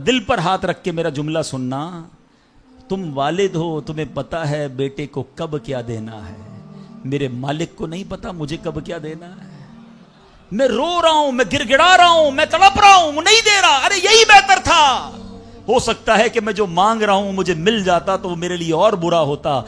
دل پر ہاتھ رکھ کے میرا جملہ سننا، تم والد ہو، تمہیں پتا ہے بیٹے کو کب کیا دینا ہے، میرے مالک کو نہیں پتا مجھے کب کیا دینا ہے۔ میں رو رہا ہوں، میں گڑ گڑا رہا ہوں، میں تڑپ رہا ہوں، وہ نہیں دے رہا، ارے یہی بہتر تھا۔ ہو سکتا ہے کہ میں جو مانگ رہا ہوں مجھے مل جاتا تو وہ میرے لیے اور برا ہوتا۔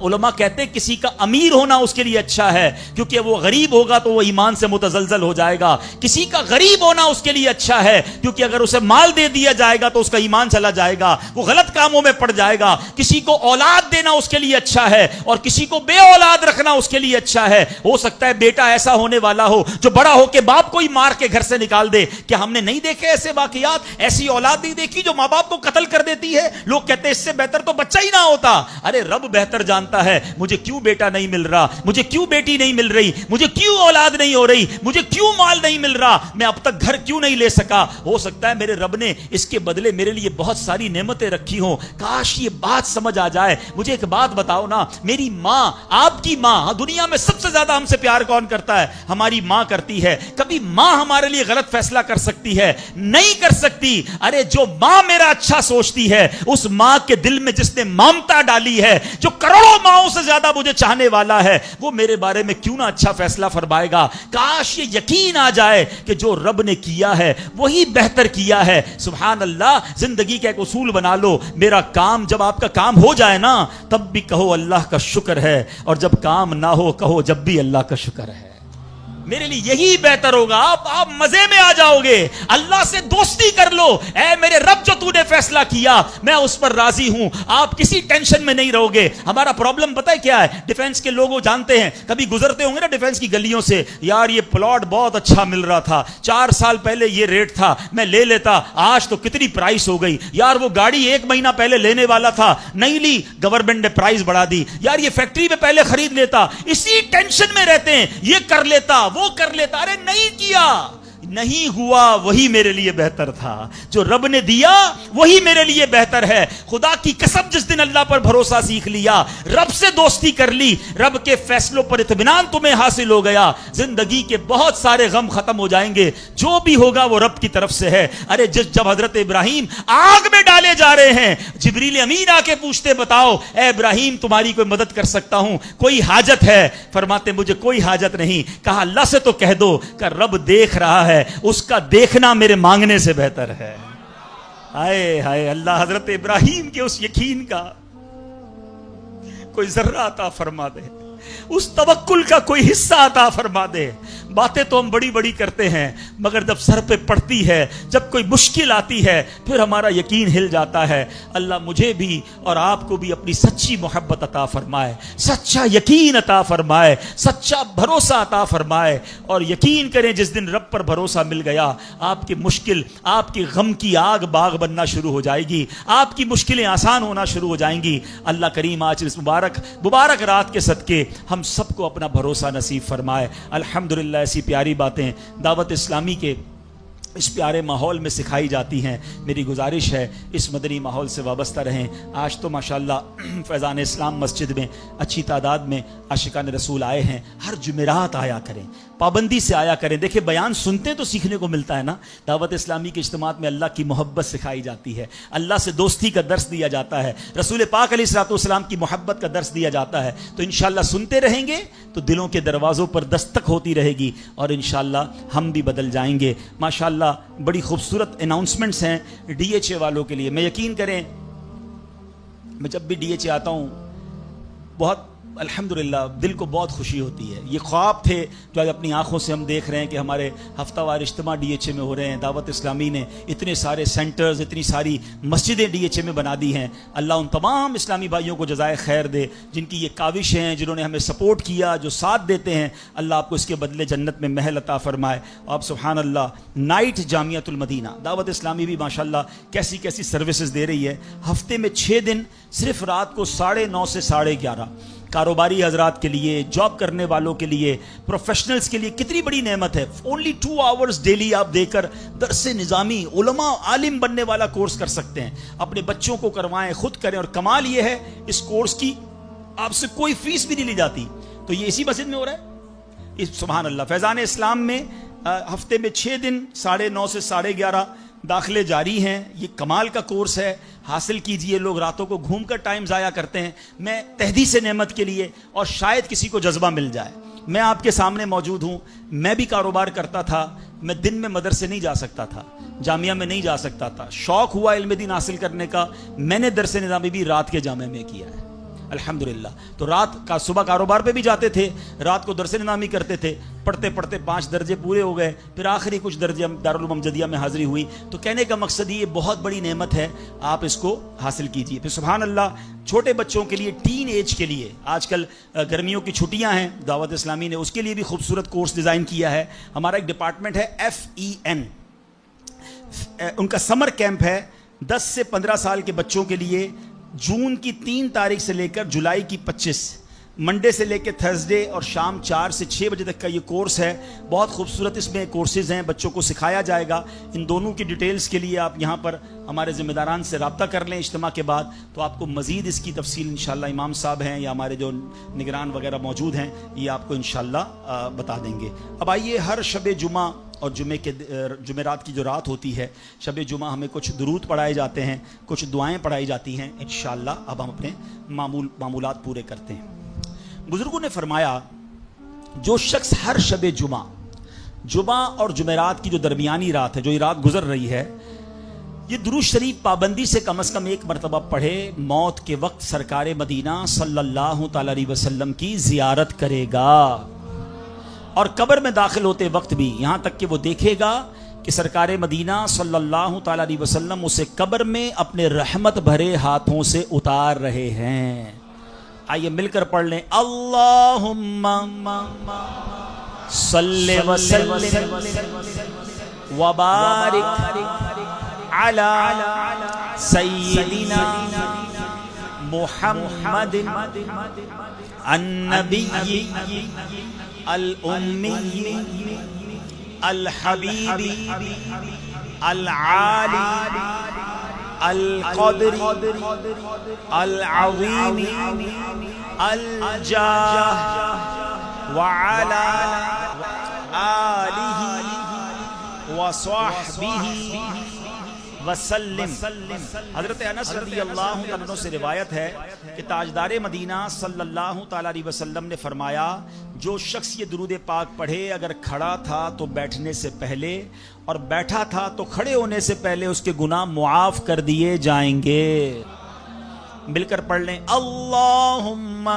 علماء کہتے ہیں کسی کا امیر ہونا اس کے لیے اچھا ہے، کیونکہ وہ غریب ہوگا تو وہ ایمان سے متزلزل ہو جائے گا۔ کسی کا غریب ہونا اس کے لیے اچھا ہے، کیونکہ اگر اسے مال دے دیا جائے گا تو اس کا ایمان چلا جائے گا، وہ غلط کاموں میں پڑ جائے گا۔ کسی کو اولاد دینا اس کے لیے اچھا ہے، اور کسی کو بے اولاد رکھنا اس کے لیے اچھا ہے۔ ہو سکتا ہے بیٹا ایسا ہونے والا ہو جو بڑا ہو کے باپ کو ہی مار کے گھر سے نکال دے۔ کیا ہم نے نہیں دیکھے ایسے واقعات؟ ایسی اولاد نہیں دیکھی جو ماں باپ کو قتل کر دیتی ہے؟ لوگ کہتے ہیں اس سے بہتر تو بچہ ہی نہ ہوتا۔ ارے رب بہتر جانتا ہے مجھے کیوں بیٹا نہیں مل رہا، مجھے کیوں بیٹی نہیں مل رہی، مجھے کیوں اولاد نہیں ہو رہی، مجھے کیوں مال نہیں مل رہا، میں اب تک گھر کیوں نہیں لے سکا۔ ہو سکتا ہے میرے رب نے اس کے بدلے میرے لیے بہت ساری نعمتیں رکھی ہوں۔ کاش یہ بات سمجھ آ جائے۔ مجھے ایک بات بتاؤ نا، میری ماں، آپ کی ماں، دنیا میں سب سے زیادہ ہم سے پیار کون کرتا ہے؟ ہماری ماں کرتی ہے۔ کبھی ماں ہمارے لیے غلط فیصلہ کر سکتی ہے؟ نہیں کر سکتی۔ ارے جو ماں میرا اچھا سوچتی ہے، اس ماں کے دل میں جس نے ممتا ڈالی ہے، جو کروڑوں ماؤں سے زیادہ مجھے چاہنے والا ہے، وہ میرے بارے میں کیوں نہ اچھا فیصلہ فرمائے گا۔ کاش یہ یقین آ جائے کہ جو رب نے کیا ہے وہی بہتر کیا ہے۔ سبحان اللہ۔ زندگی کا ایک اصول بنا لو، میرا کام، جب آپ کا کام ہو جائے نا تب بھی کہو اللہ کا شکر ہے، اور جب کام نہ ہو کہو جب بھی اللہ کا شکر ہے۔ میرے لیے یہی بہتر ہوگا۔ آپ مزے میں آ جاؤ گے۔ اللہ سے دوستی کر لو، اے میرے رب جو تو نے فیصلہ کیا میں اس پر راضی ہوں۔ آپ کسی ٹینشن میں نہیں رہو گے۔ ہمارا پرابلم پتہ ہے کیا ہے؟ ڈیفنس کے لوگ جانتے ہیں، کبھی گزرتے ہوں گے نا ڈیفنس کی گلیوں سے، یار یہ پلاٹ بہت اچھا مل رہا تھا، 4 سال پہلے یہ ریٹ تھا، میں لے لیتا، آج تو کتنی پرائس ہو گئی، یار وہ گاڑی 1 مہینہ پہلے لینے والا تھا، نہیں لی، گورنمنٹ نے پرائس بڑھا دی، یار یہ فیکٹری میں پہلے خرید لیتا۔ اسی ٹینشن میں رہتے ہیں، یہ کر لیتا، وہ کر لیتا۔ ارے نہیں کیا، نہیں ہوا، وہی میرے لیے بہتر تھا۔ جو رب نے دیا وہی میرے لیے بہتر ہے۔ خدا کی قسم، جس دن اللہ پر بھروسہ سیکھ لیا، رب سے دوستی کر لی، رب کے فیصلوں پر اطمینان تمہیں حاصل ہو گیا، زندگی کے بہت سارے غم ختم ہو جائیں گے۔ جو بھی ہوگا وہ رب کی طرف سے ہے۔ ارے جب حضرت ابراہیم آگ میں ڈالے جا رہے ہیں، جبریل امین آ کے پوچھتے بتاؤ اے ابراہیم تمہاری کوئی مدد کر سکتا ہوں، کوئی حاجت ہے؟ فرماتے مجھے کوئی حاجت نہیں۔ کہا اللہ سے تو کہہ دو کہ رب دیکھ رہا ہے، اس کا دیکھنا میرے مانگنے سے بہتر ہے۔ ہائے ہائے اللہ حضرت ابراہیم کے اس یقین کا کوئی ذرہ عطا فرما دے، اس توکل کا کوئی حصہ عطا فرما دے۔ باتیں تو ہم بڑی بڑی کرتے ہیں، مگر جب سر پہ پڑتی ہے، جب کوئی مشکل آتی ہے، پھر ہمارا یقین ہل جاتا ہے۔ اللہ مجھے بھی اور آپ کو بھی اپنی سچی محبت عطا فرمائے، سچا یقین عطا فرمائے، سچا بھروسہ عطا فرمائے۔ اور یقین کریں جس دن رب پر بھروسہ مل گیا، آپ کی مشکل، آپ کی غم کی آگ باغ بننا شروع ہو جائے گی، آپ کی مشکلیں آسان ہونا شروع ہو جائیں گی۔ اللہ کریم آج اس مبارک رات کے صدقے ہم سب کو اپنا بھروسہ نصیب فرمائے۔ الحمدللہ ایسی پیاری باتیں دعوت اسلامی کے اس پیارے ماحول میں سکھائی جاتی ہیں۔ میری گزارش ہے اس مدنی ماحول سے وابستہ رہیں۔ آج تو ماشاءاللہ فیضان اسلام مسجد میں اچھی تعداد میں عاشقان رسول آئے ہیں۔ ہر جمعرات آیا کریں، پابندی سے آیا کریں۔ دیکھیں بیان سنتے تو سیکھنے کو ملتا ہے نا۔ دعوت اسلامی کے اجتماعات میں اللہ کی محبت سکھائی جاتی ہے، اللہ سے دوستی کا درس دیا جاتا ہے، رسول پاک علیہ الصلوۃ والسلام کی محبت کا درس دیا جاتا ہے۔ تو انشاءاللہ سنتے رہیں گے تو دلوں کے دروازوں پر دستک ہوتی رہے گی، اور انشاءاللہ ہم بھی بدل جائیں گے۔ ماشاءاللہ بڑی خوبصورت اناؤنسمنٹس ہیں ڈی ایچ اے والوں کے لیے۔ میں یقین کریں، میں جب بھی ڈی ایچ اے آتا ہوں بہت الحمدللہ دل کو بہت خوشی ہوتی ہے۔ یہ خواب تھے جو آج اپنی آنکھوں سے ہم دیکھ رہے ہیں کہ ہمارے ہفتہ وار اجتماع ڈی ایچ اے میں ہو رہے ہیں۔ دعوت اسلامی نے اتنے سارے سینٹرز، اتنی ساری مسجدیں ڈی ایچ اے میں بنا دی ہیں۔ اللہ ان تمام اسلامی بھائیوں کو جزائے خیر دے جن کی یہ کاوشیں ہیں، جنہوں نے ہمیں سپورٹ کیا، جو ساتھ دیتے ہیں۔ اللہ آپ کو اس کے بدلے جنت میں محل عطا فرمائے۔ آپ سبحان اللہ، نائٹ جامعۃ المدینہ دعوت اسلامی بھی ماشاءاللہ کیسی کیسی سروسز دے رہی ہے۔ ہفتے میں 6 دن صرف رات کو 9:30 سے 11:30 کاروباری حضرات کے لیے، جاب کرنے والوں کے لیے، پروفیشنلز کے لیے کتنی بڑی نعمت ہے۔ اونلی 2 آورز ڈیلی آپ دے کر درس نظامی، علماء، عالم بننے والا کورس کر سکتے ہیں۔ اپنے بچوں کو کروائیں، خود کریں، اور کمال یہ ہے اس کورس کی آپ سے کوئی فیس بھی نہیں لی جاتی۔ تو یہ اسی مسجد میں ہو رہا ہے۔ سبحان اللہ، فیضان اسلام میں ہفتے میں 6 دن 9:30 سے 11:30 داخلے جاری ہیں، یہ کمال کا کورس ہے، حاصل کیجئے. لوگ راتوں کو گھوم کر ٹائم ضائع کرتے ہیں، میں تحدیث نعمت کے لیے، اور شاید کسی کو جذبہ مل جائے. میں آپ کے سامنے موجود ہوں، میں بھی کاروبار کرتا تھا، میں دن میں مدرسے نہیں جا سکتا تھا، جامعہ میں نہیں جا سکتا تھا. شوق ہوا علم دین حاصل کرنے کا، میں نے درس نظامی بھی رات کے جامعہ میں کیا ہے الحمدللہ. تو رات کا صبح کاروبار پہ بھی جاتے تھے، رات کو درس نظامی کرتے تھے، پڑھتے پڑھتے 5 درجے پورے ہو گئے، پھر آخری کچھ درجے دارالعلوم امجدیہ میں حاضری ہوئی. تو کہنے کا مقصد یہ بہت بڑی نعمت ہے، آپ اس کو حاصل کیجئے. پھر سبحان اللہ، چھوٹے بچوں کے لیے، ٹین ایج کے لیے، آج کل گرمیوں کی چھٹیاں ہیں، دعوت اسلامی نے اس کے لیے بھی خوبصورت کورس ڈیزائن کیا ہے. ہمارا ایک ڈپارٹمنٹ ہے FEN، ان کا سمر کیمپ ہے 10 سے 15 سال کے بچوں کے لیے. جون کی 3 تاریخ سے لے کر جولائی کی 25، منڈے سے لے کے تھرسڈے، اور شام 4 سے 6 بجے تک کا یہ کورس ہے. بہت خوبصورت اس میں کورسز ہیں، بچوں کو سکھایا جائے گا. ان دونوں کی ڈیٹیلز کے لیے آپ یہاں پر ہمارے ذمہ داران سے رابطہ کر لیں اجتماع کے بعد، تو آپ کو مزید اس کی تفصیل انشاءاللہ امام صاحب ہیں یا ہمارے جو نگران وغیرہ موجود ہیں، یہ آپ کو انشاءاللہ بتا دیں گے. اب آئیے، ہر شب جمعہ اور جمعرات کی جو رات ہوتی ہے، شب جمعہ ہمیں کچھ درود پڑھائے جاتے ہیں، کچھ دعائیں پڑھائی جاتی ہیں. انشاءاللہ اب ہم اپنے معمولات پورے کرتے ہیں. بزرگوں نے فرمایا، جو شخص ہر شب جمعہ اور جمعرات کی جو درمیانی رات ہے، جو یہ رات گزر رہی ہے، یہ درود شریف پابندی سے کم از کم 1 مرتبہ پڑھے، موت کے وقت سرکار مدینہ صلی اللہ تعالی علیہ وسلم کی زیارت کرے گا، اور قبر میں داخل ہوتے وقت بھی، یہاں تک کہ وہ دیکھے گا کہ سرکار مدینہ صلی اللہ تعالی علیہ وسلم اسے قبر میں اپنے رحمت بھرے ہاتھوں سے اتار رہے ہیں. آئیے مل کر پڑھ لیں، اللہم صلی وسلم وبارک علی سیدنا محمد النبی الأمی الحبیبی العالی القدر العظیم الجاہ وعلا آلہ وصحبہ وسلم. حضرت انس رضی اللہ عنہ سے روایت ہے کہ تاجدار مدینہ صلی اللہ تعالی علیہ وسلم نے فرمایا، جو شخص یہ درود پاک پڑھے، اگر کھڑا تھا تو بیٹھنے سے پہلے، اور بیٹھا تھا تو کھڑے ہونے سے پہلے، اس کے گناہ معاف کر دیے جائیں گے. مل کر پڑھ لیں، اللہم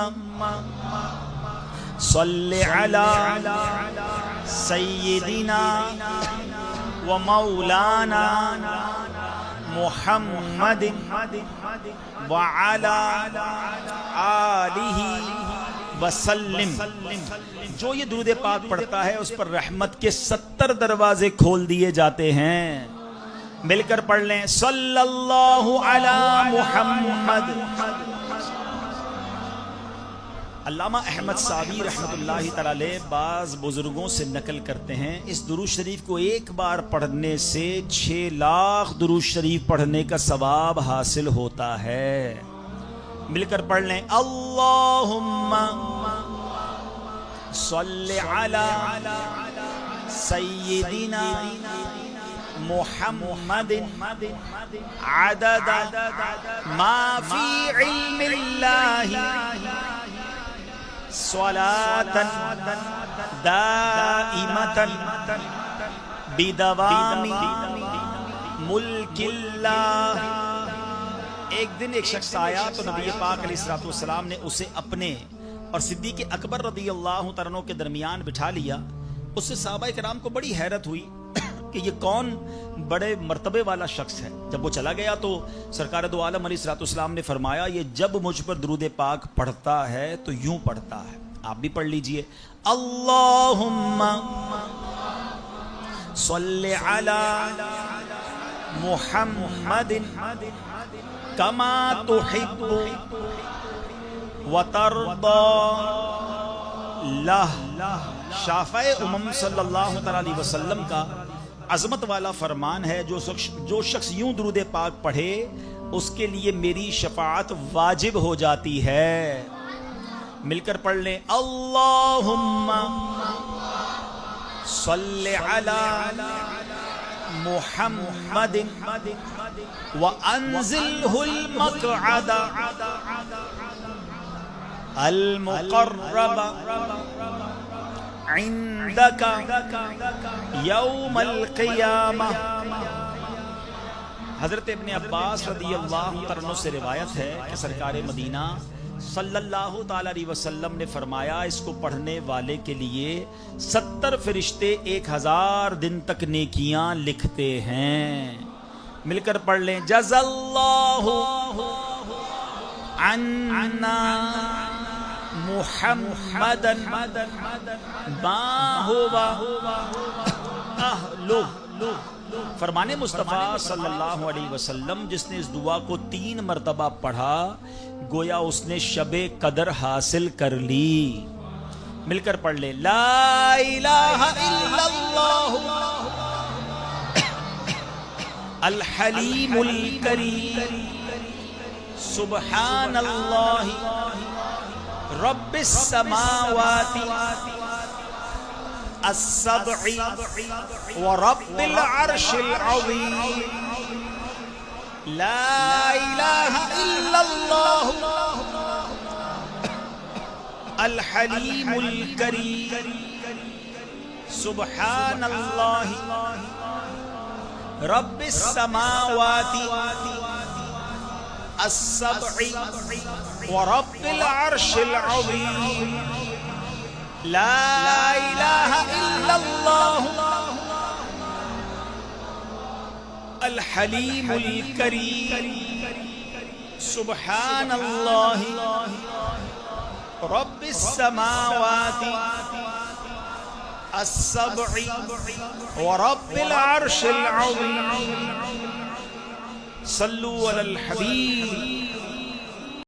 صلی علی سیدنا و مولانا محمد وعلا آلہ وسلم. جو یہ درود پاک پڑھتا ہے، اس پر رحمت کے 70 دروازے کھول دیے جاتے ہیں. مل کر پڑھ لیں، صلی اللہ علی محمد. علامہ احمد صابی رحمۃ اللہ تعالی علیہ بعض بزرگوں سے نقل کرتے ہیں، اس درود شریف کو ایک بار پڑھنے سے 6 لاکھ درود شریف پڑھنے کا ثواب حاصل ہوتا ہے. مل کر پڑھ لیں، اللہم صلی علی سیدنا محمد عدد ما فی علم اللہ صلاة دائمة بدوام ملک اللہ. ایک دن ایک شخص آیا تو نبی پاک علیہ الصلوۃ والسلام نے اسے اپنے اور صدیق اکبر رضی اللہ تعالیٰ عنہ کے درمیان بٹھا لیا. اس سے صحابہ کرام کو بڑی حیرت ہوئی کہ یہ کون بڑے مرتبے والا شخص ہے. جب وہ چلا گیا تو سرکار دو عالم علیہ الصلوۃ والسلام نے فرمایا، یہ جب مجھ پر درود پاک پڑھتا ہے تو یوں پڑھتا ہے. آپ بھی پڑھ لیجئے، اللہم صلی علی محمد کما تحب وترضى لہ. شافع امم صلی اللہ تعالی علیہ وسلم کا عظمت والا فرمان ہے، جو شخص یوں درود پاک پڑھے اس کے لیے میری شفاعت واجب ہو جاتی ہے. مل کر پڑھ لیں، اللہم صلی علی محمد وانزلہ المقعد المقرب عندک یوم القیامہ. حضرت ابن عباس رضی اللہ عنہ سے روایت ہے کہ سرکار مدینہ صلی اللہ تعالی علیہ وسلم نے فرمایا اس کو پڑھنے والے کے لیے 70 فرشتے 1000 دن تک نیکیاں لکھتے ہیں. مل کر پڑھ لیں. جزا اللہ عنا محمدا ما ہوا اہلہ. فرمان مصطفیٰ صلی اللہ علیہ وسلم جس نے اس دعا کو 3 مرتبہ پڑھا گویا اس نے شب قدر حاصل کر لی. مل کر پڑھ لے. لا الہ الا اللہ الحلیم الکریم سبحان اللہ رب السماوات السبع ورب العرش العظیم. لا الہ الا اللہ الحلیم الکریم سبحان اللہ رب السماوات السبع ورب العرش العظیم. لا الہ الا اللہ الحلیم الکریم سبحان اللہ رب السماوات السبع ورب العرش العظیم. صلوا علی الحبیب